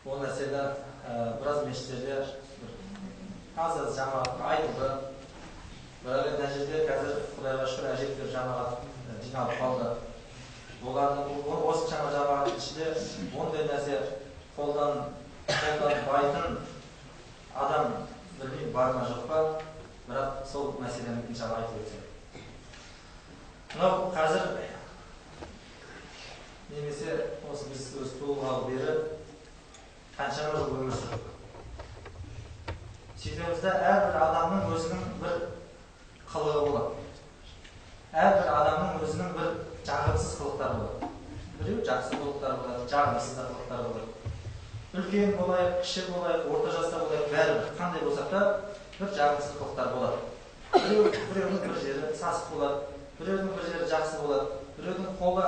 ол нәрседен біраз мешіттерде аз жамағат айтылды. Бірақ мына жерде қазір Құдайға шүкір әжептәуір жамағат жиналып қалды. Олардың осы жаңа жамағаттың ішінде ондай нәрсе қолдан байтын адам білмеймін бар ма жоқ па, бірақ сол мәселені иншалла айтып өтсем. Мынау қазір немесе осы біз өз туылғалы бері қаншама жыл өмір сүрдік. Сөйтемізде әрбір адамның өзінің бір қылығы болады. Әрбір адамның өзінің бір жағымсыз қылықтары болады. Біреу жақсы қылықтары болады, жағымсыз қылықтары болады. Үлкен болайық, кіші болайық, орта жаста болайық, бәрібір қандай болсақ та бір жағымсыз қылықтар болады. Біреудің бір жері сасық болады, біреудің бір жері жақсы болады, біреудің қолы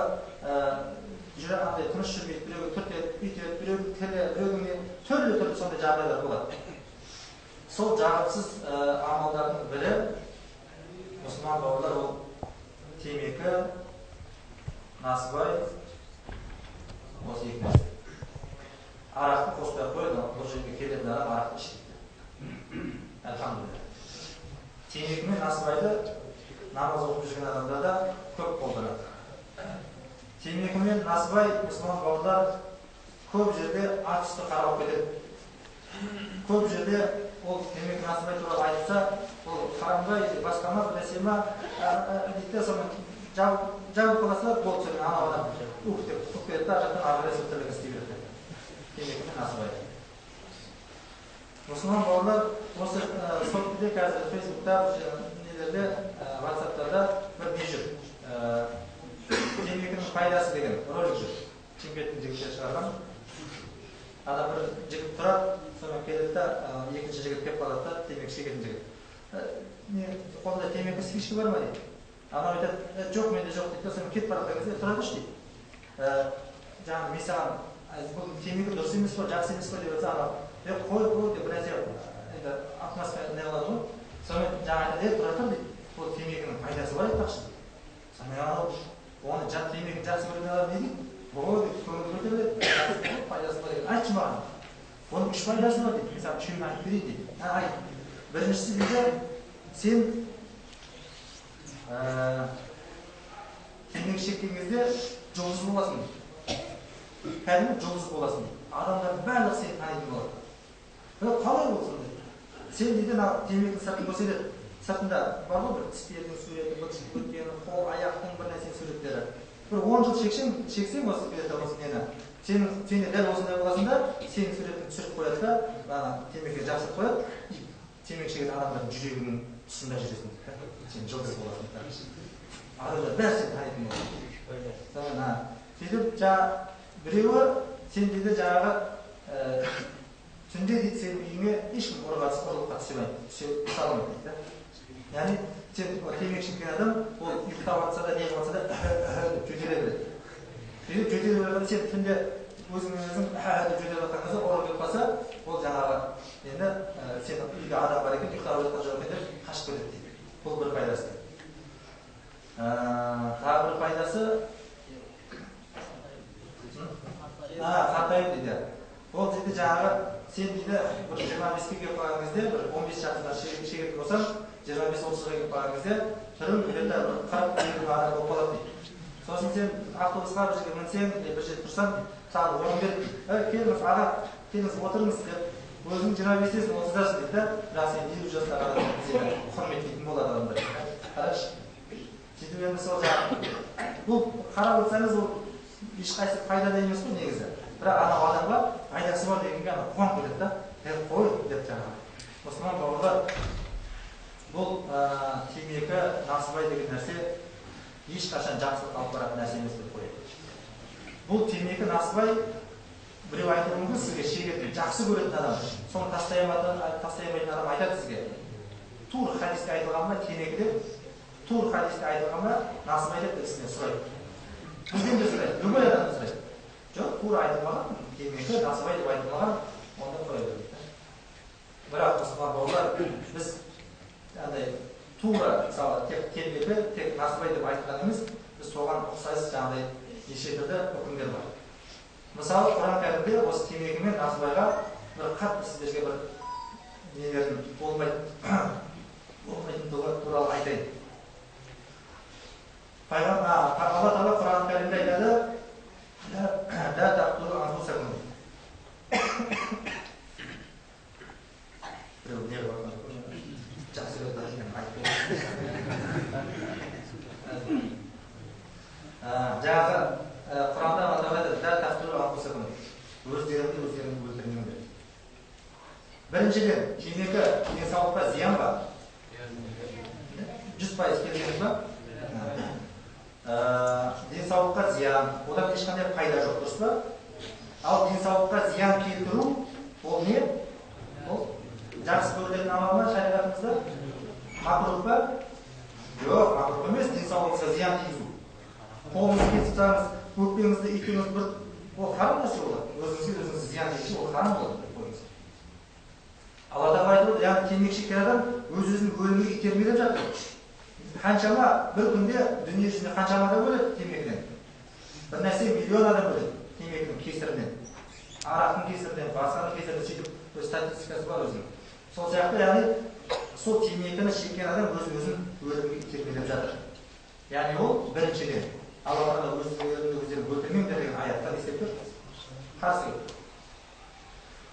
жүре андай тыныш жүрмейді, біреуі түртеді, үйтеді, біреудің тілі, біреудің түрлі сондай жағдайлар болады. Сол жағымсыз амалдардың бірі мұсылман бауырлар ол темекі, насыбай, осы екі нәрсе. Арақты қоспай қойды, бұл жерге келетін адам арақты ішеді. Әлхамдулилля. Темекі мен насыбайды намаз оқып жүрген адамдарда көп қолданады. Темекі мен насыбай мұсылман бауырлар көп жерде ат үсті қарап кетеді. Көп жерде ол темекі насыбай туралы айтса, ол харамбай, басқа ма, бірнәрсе ма, дейді соны жауып қаласа, болды сөйлеген ана адам ух деп тұтып кетеді да, жақтан ағырай сөйтерлік істей береді. Темекі мен насыбай. Мұсылман бауырлар осы соттыде қазір Фейсбукта, нелерде, WhatsApp-тарда бір не жүр. Темекінің пайдасы деген ролик жүр. Чемпионаттың жігіттері шығарған. Адам бір жігіт тұрады, сонымен келеді да, екінші жігіт кеп қалады да, темекі шегетін жігіт. Қолда темекі спичка бар ма дейді. Анау айтады, жоқ, менде жоқ дейді, сонымен кетіп бара жатқан кезде тұрады дейді. Жаңағы мен саған бұл темекі дұрыс емес па, жақсы емес па деп жатса, анау қой деп бір нәрсе енді атмосфера не қылады ғой. Сонымен жаңағы айтады, тұра тұр дейді. Бұл темекінің пайдасы бар айтпақшы дейді. Сонымен анау оны темекіні жақсы көрген адам не дейді? Ой дейді, көңіл көтеріледі, пайдасы бар екен. Айтшы маған. Оның үш пайдасы бар дейді. Мысалы үшеуін айтып берейін дейді. Айт. Біріншісі дейді, сен темекі шеккен кезде жұлдыз боласың дейді. Кәдімгі жұлдыз боласың дейді. Адамдардың барлығы сені танитын болады. Бірақ қалай болсын дейді. Сен дейді темекінің сыртын көрсетеді. Сыртында бар ғой бір тістердің суреті, өткен қол, аяқтың бір нәрсенің суреттері. Бір 10 жыл шексең осы билетті осы нені. Сен дәл осындай боласың да, сенің суретін түсіріп қояды да, темекі жақсып қояды. Темекі шегетін адамдардың жүрегінің тұсында жүресің. Сен жұлдыз боласың. Адамдар бәрі сені танитын болады. Сөйтіп, біреуі сен дейді жаңағы түнде дейді сенің үйіңе ешкім ұрлыққа түсе алмайды дейді. Яғни, сен темекі шеккен адам, ол ұйықтап атса да, не қылса да, деп жөтеле береді. Сөйтіп жөтеле береді, сен түнде өзің деп жөтеле жатқан кезде ұрып келіп қалса, ол жаңағы енді сен үйде адам бар екен, ұйықтап жатқан жоқ екен деп қашып кетеді дейді. Бұл бір пайдасы. Тағы бір пайдасы қартайып дейді. Ол дейді жаңағы сен дейді бір 25-ке келіп қалған кезде, бір 15 жасында шегетін болсаң, 25-30-ға келіп қалған кезде түрің где-то 40-50 адам болып қалады дейді. Сосын сен автобусқа бір жерге мінсең, бір жерде тұрсаң, саған орын беріп, келіңіз аға, келіңіз отырыңыз деп, өзің 25-сің, 30-дасың дейді да, бірақ сен 50 жастағы адамдар сені құрметтейтін болады адамдар. Қарашы. Сөйтіп енді сол жаңағы. Бұл қарап отырсаңыз, ол ешқайсы пайдалы емес қой негізі. Бірақ анау адамға пайдасы бар дегенге қуанып кетеді да, қой деп жаңағы. Мұсылман бауырлар, бұл темекі, насыбай деген нәрсе ешқашан жақсылық алып баратын нәрсе емес деп қояды. Бұл темекі, насыбай біреу айтуы мүмкін сізге шегетін, жақсы көретін адам, соны тастай алмайтын адам айтады сізге. Тур хадисте айтылған ба темекі деп, тур хадисте айтылған ба насыбай деп кісіден сұрайды. Бізден де сұрайды, любой адамды сұрайды. Жоқ, тура айтылмаған, темекі, насыбай деп айтылмаған, онда қоя береді. Бірақ мұсылман бауырлар, біз тура, мысалы, тек темекі, тек насыбай деп айтылған емес, біз соған ұқсас жаңағыдай неше түрлі үкімдер бар. Мысалы, Құран кәрімде осы темекі мен насыбайға бір қатты сіздерге бір нелерін болмайтын туралы айтайын. Алла Тағала Құран кәрімде айтады: "Ла тақтулу анфусакум". Біреу не бар? Жақсы көреді екен айтып. Жаңағы Құранда Алла Тағала айтады: "Ла тақтулу анфусакум". Өздеріңді өлтірмеңдер. Біріншіден, темекі денсаулыққа зиян ба? 100% келгеніз ба? Денсаулыққа зиян, одан ешқандай пайда жоқ, дұрыс па? Ал денсаулыққа зиян келтіру, ол не? Ол жақсы көрілетін амал ма шариғатымызда? Макрух па? Жоқ, макрух емес, денсаулығыңызға зиян тигізу. Қолыңызды кесіп тастаңыз, өкпеңізді иттіңіз бір, ол харам нәрсе болады. Өзіңізге зиян тигізу, ол харам болады. Алла Тағала айтып отыр, яғни темекі шеккен адам өз-өзін өлімге итермелеп жатыр. Қаншама бір күнде дүние жүзінде қаншама адам өледі темекіден? Бір нәрсе миллион адам өледі темекінің кесірінен. Арақтың кесірінен, басқаның кесірінен сөйтіп статистикасы бар өзінің. Сол сияқты, яғни сол темекіні шеккен адам өз-өзін өлімге итермелеп жатыр. Яғни ол біріншіден Алла Тағала өздерін өлтірмеңдер деген аяттан естіп тұр. Қарсы.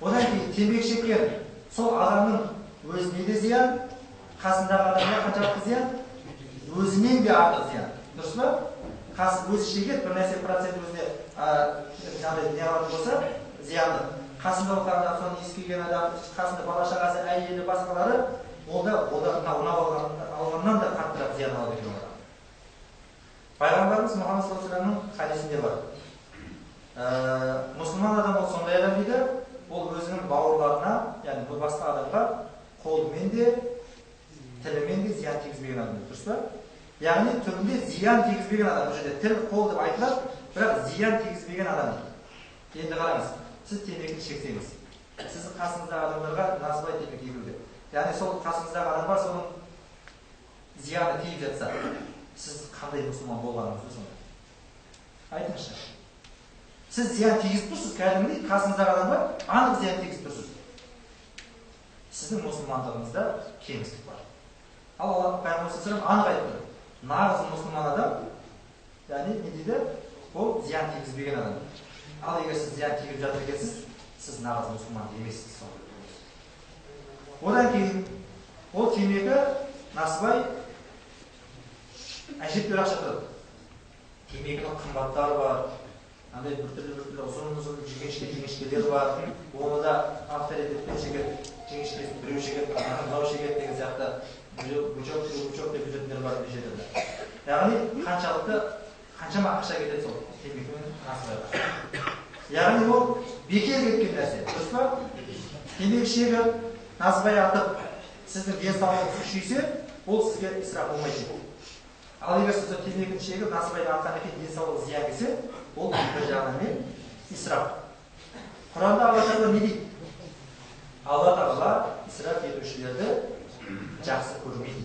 Одан кейін темекі шеккен сол адамның өзіне де зиян, қасындағы адамға қаншалықты зиян? Өзінен де артық зиян. Дұрыс па? Өзі шегет, бір нәрсе процент өзіне жаңағыдай не алатын болса, зиянды. Қасында отырған адам, соны ескерген адам, қасында бала-шағасы, әйелі, басқалары, ол да алғаннан да қаттырақ зиян алады екен одан. Пайғамбарымыз Мұхаммед саллаллаху алейхи ва саллямның хадисінде бар. Мұсылман адам ол сондай адам дейді, ол өзінің бауырларына, яғни басқа адамға қолымен де, тілімен де зиян тигізбеген адам. Дұрыс па? Яғни түрінде зиян тигізбеген адам. Бұл жерде тіл, қол деп айтылады, бірақ зиян тигізбеген адам. Енді қараңыз, сіз темекі шексеңіз, сіздің қасыңыздағы адамдарға насыбай темекі егілді. Яғни сол қасыңыздағы адамға соның зияны тиіп жатса, сіз қандай мұсылман болғаныңызды сонда? Айтыңызшы. Сіз зиян тигізіп тұрсыз, кәдімгідей қасыңыздағы адамға анық зиян тигізіп тұрсыз. Сіздің мұсылмандығыңызда кемістік бар. Ал Алла Пайғамбар саллаллаху алейхи ва саллям анық айтты. Нағыз мұсылман адам, яғни не дейді? Ол зиян тигізбеген адам. Ал егер сіз зиян тигізіп жатыр екенсіз, сіз нағыз мұсылман емессіз. Одан кейін ол темекі, насыбай әжептәуір ақша тұрады. Темекінің қымбаттары бар. Андай бір-түрлі ұзын жіңішкелер бар. Оны да авторитетпен шегеді, жіңішкесін біреу шегеді, мынау шегеді деген сияқты бучок деп жүретіндер бар неше түрлі. Яғни қаншама ақша кетеді сол темекі мен насыбайға. Яғни ол бекер кеткен нәрсе. Дұрыс па? Темекі шегіп, насыбай атып, сіздің денсаулығыңыз күшейсе, ол сізге исраф болмайды. Ал егер сіз темекіні шегіп, насыбайды атқаннан кейін денсаулығы зиян келсе, ол бір жағынан исраф. Құранда Алла Тағала не дейді? Алла Тағала исраф етушілерді жақсы көрмейді.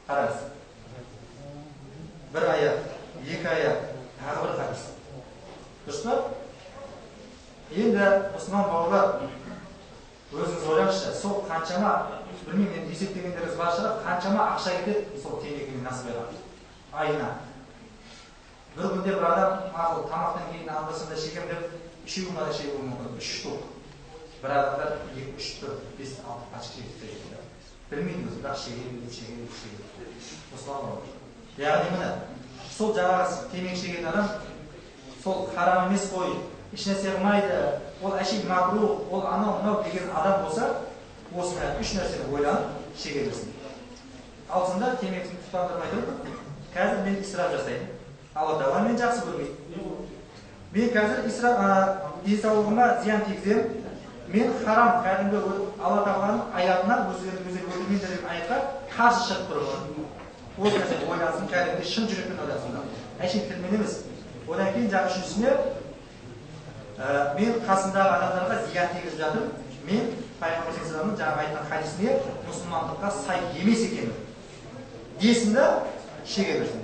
Қараңыз. Бір аят, екі аят, тағы бір хадис. Дұрыс па? Енді мұсылман бауырлар, өзіңіз ойлаңызшы, сол қаншама, білмеймін, енді есептегендеріңіз бар шығар, қаншама ақша кетеді сол темекі мен насыбайға айына. Бір күнде бір адам мақұл тамақтан кейін анда-санда шегем деп 3 күн ғана шегуі мүмкін, 3 штук. Бір адамдар 2, 3, 4, 5, 6 пачка шегеді. Білмейді өзі, бірақ шегеді. Яғни міне, сол жаңағы темекі шегетін адам, сол харам емес қой, ешнәрсе қылмайды, ол әшейін макрух, ол анау-мынау деген адам болса, осыны 3 нәрсені ойланып шеге берсін. Алсында темекісін тұтандырмай тұрып, қазір мен исраф жасаймын. Алла Тағала мен жақсы көрмейді. Мен қазір денсаулығыма зиян тигіземін. Мен харам, кәдімгі Алла Тағаланың аятына өздеріңді өлтірмеңдер деген аятқа қарсы шығып тұрмын. Осы нәрсе ойлансын, кәдімгі шын жүрекпен ойлансын. Әшейін тілмен емес. Одан кейін жаңағы үшіншісіне мен қасымдағы адамдарға зиян тигізіп жатырмын. Мен Пайғамбар саллаллаху алейхи ва саллямның жаңағы айтқан хадисіне мұсылмандыққа сай емес екенмін. Десін де шеге берсін.